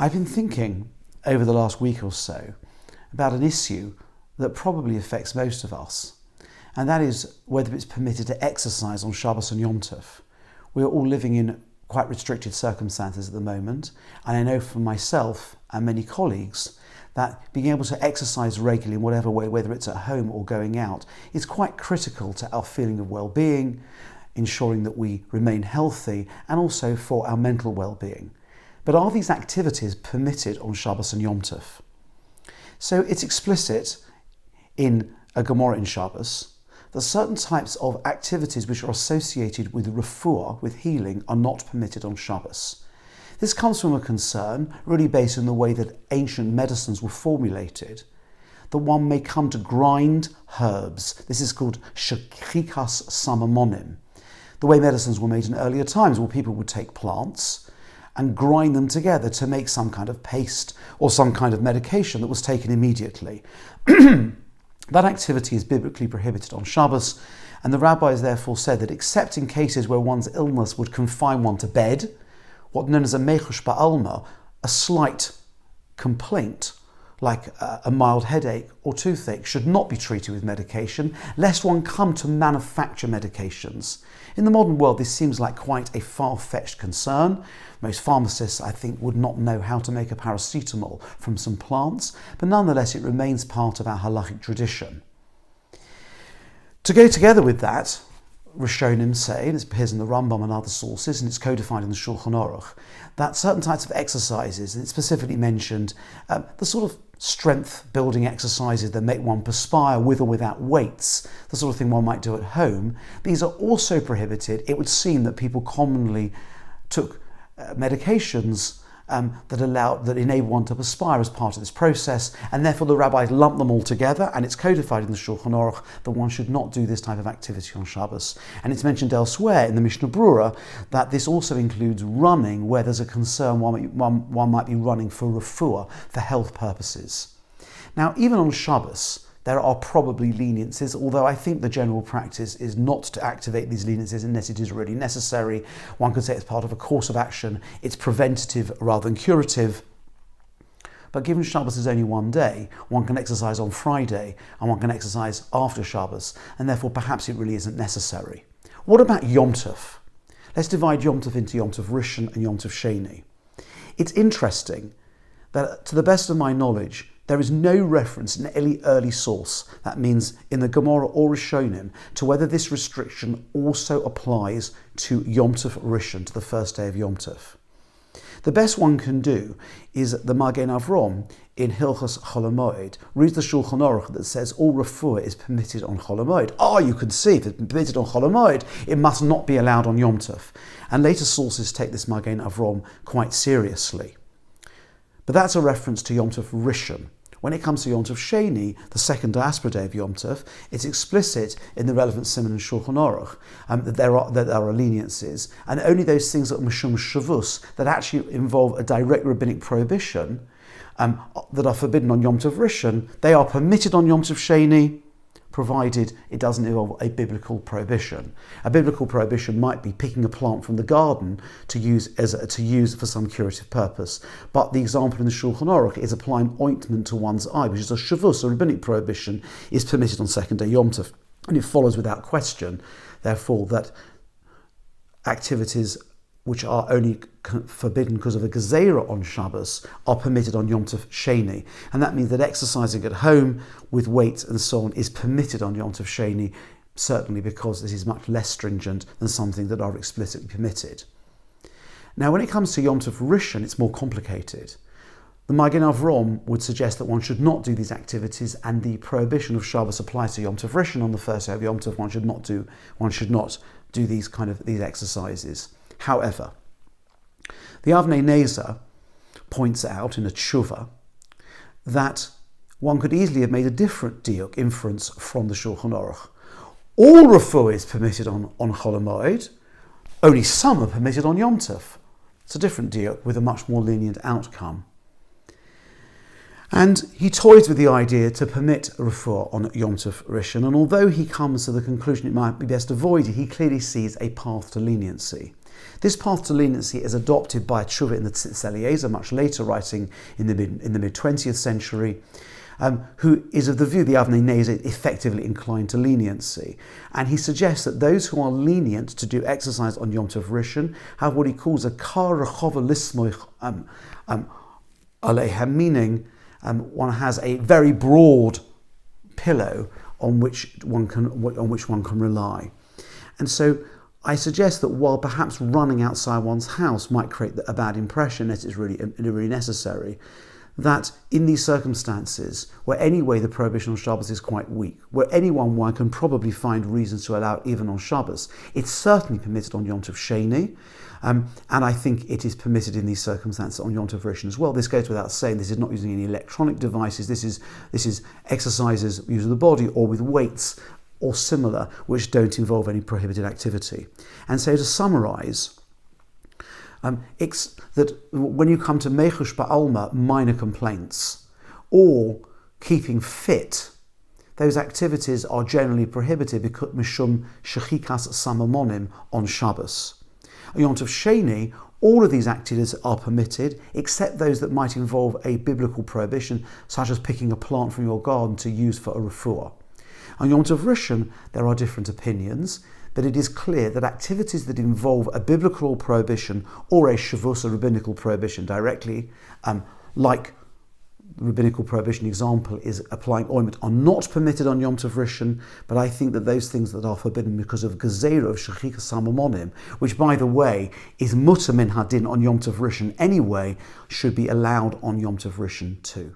I've been thinking over the last week or so about an issue that probably affects most of us, and that is whether it's permitted to exercise on Shabbos and Yom Tov. We're all living in quite restricted circumstances at the moment, and I know from myself and many colleagues that being able to exercise regularly in whatever way, whether it's at home or going out, is quite critical to our feeling of well-being, ensuring that we remain healthy, and also for our mental well-being. But are these activities permitted on Shabbos and Yom Tov? So it's explicit in a Gemara in Shabbos that certain types of activities which are associated with refuah, with healing, are not permitted on Shabbos. This comes from a concern really based on the way that ancient medicines were formulated, that one may come to grind herbs. This is called shachikas samamonim. The way medicines were made in earlier times, where people would take plants and grind them together to make some kind of paste or some kind of medication that was taken immediately. That activity is biblically prohibited on Shabbos, and the rabbis therefore said that except in cases where one's illness would confine one to bed, what known as a mechush ba'alma, a slight complaint like a mild headache or toothache, should not be treated with medication, lest one come to manufacture medications. In the modern world, this seems like quite a far-fetched concern. Most pharmacists, I think, would not know how to make a paracetamol from some plants, but nonetheless it remains part of our halachic tradition. To go together with that, Rishonim say, and it appears in the Rambam and other sources, and it's codified in the Shulchan Aruch, that certain types of exercises, and it specifically mentioned the sort of strength-building exercises that make one perspire with or without weights, the sort of thing one might do at home, these are also prohibited. It would seem that people commonly took medications that enable one to perspire as part of this process, and therefore the rabbis lump them all together, and it's codified in the Shulchan Aruch that one should not do this type of activity on Shabbos. And it's mentioned elsewhere in the Mishnah Brura that this also includes running, where there's a concern one might be running for refuah, for health purposes. Now, even on Shabbos, there are probably leniencies, although I think the general practice is not to activate these leniencies unless it is really necessary. One could say it's part of a course of action. It's preventative rather than curative. But given Shabbos is only one day, one can exercise on Friday and one can exercise after Shabbos, and therefore perhaps it really isn't necessary. What about Yom Tov? Let's divide Yom Tov into Yom Tov Rishon and Yom Tov Sheni. It's interesting that, to the best of my knowledge, there is no reference in any early source, that means in the Gemara or Rishonim, to whether this restriction also applies to Yom Tov Rishon, to the first day of Yom Tov. The best one can do is the Magen Avram in Hilchos Chol HaMoed reads the Shulchan Aruch that says all refuah is permitted on Chol HaMoed. You can see if it's permitted on Chol HaMoed, it must not be allowed on Yom Tov. And later sources take this Magen Avram quite seriously. But that's a reference to Yom Tov Rishon. When it comes to Yom Tov Sheni, the second diaspora day of Yom Tov, it's explicit in the relevant Siman and Shulchan Aruch that there are leniencies, and only those things that are Mishum Shavus, that actually involve a direct rabbinic prohibition, that are forbidden on Yom Tov Rishon, they are permitted on Yom Tov Sheni, provided it doesn't involve a biblical prohibition. A biblical prohibition might be picking a plant from the garden to use for some curative purpose. But the example in the Shulchan Aruch is applying ointment to one's eye, which is a shavus, a rabbinic prohibition, is permitted on second day Yom Tov. And it follows without question, therefore, that activities which are only forbidden because of a gezerah on Shabbos are permitted on Yom Tov Sheni. And that means that exercising at home with weights and so on is permitted on Yom Tov Sheni, certainly because this is much less stringent than something that are explicitly permitted. Now, when it comes to Yom Tov Rishon, it's more complicated. The Magen Avram would suggest that one should not do these activities, and the prohibition of Shabbos applies to Yom Tov Rishon. On the first day of Yom Tov, one should not do these exercises. However, the Avnei Nezer points out in a tshuva that one could easily have made a different diuk inference from the Shulchan Aruch. All refuah is permitted on Chol HaMoed, only some are permitted on Yom Tov. It's a different diuk with a much more lenient outcome. And he toys with the idea to permit a refuah on Yom Tov Rishon, and although he comes to the conclusion it might be best avoided, he clearly sees a path to leniency. This path to leniency is adopted by a tshuva in the Tzitz Eliezer, much later, writing in the mid-20th century, who is of the view the Avnei Ne'ez is effectively inclined to leniency. And he suggests that those who are lenient to do exercise on Yom Tov Rishon have what he calls a kar rechova lismoich aleihem, meaning one has a very broad pillow on which one can rely. And so I suggest that while perhaps running outside one's house might create a bad impression, unless it's really necessary, that in these circumstances, where anyway the prohibition on Shabbos is quite weak, where one can probably find reasons to allow it even on Shabbos, it's certainly permitted on Yom Tov Sheni, and I think it is permitted in these circumstances on Yom Tov Rishon as well. This goes without saying. This is not using any electronic devices. This is exercises using the body or with weights or similar, which don't involve any prohibited activity. And so to summarise, that when you come to mechush ba'alma, minor complaints, or keeping fit, those activities are generally prohibited because mishum shechikas samamonim on Shabbos. On Yom Tov Sheni, all of these activities are permitted, except those that might involve a biblical prohibition, such as picking a plant from your garden to use for a refuah. On Yom Tov Rishon, there are different opinions, but it is clear that activities that involve a biblical prohibition or a shavus, a rabbinical prohibition directly, like the rabbinical prohibition example is applying ointment, are not permitted on Yom Tov Rishon, but I think that those things that are forbidden because of gezerah of shechikas samamonim, which by the way is mutter min hadin on Yom Tov Rishon anyway, should be allowed on Yom Tov Rishon too.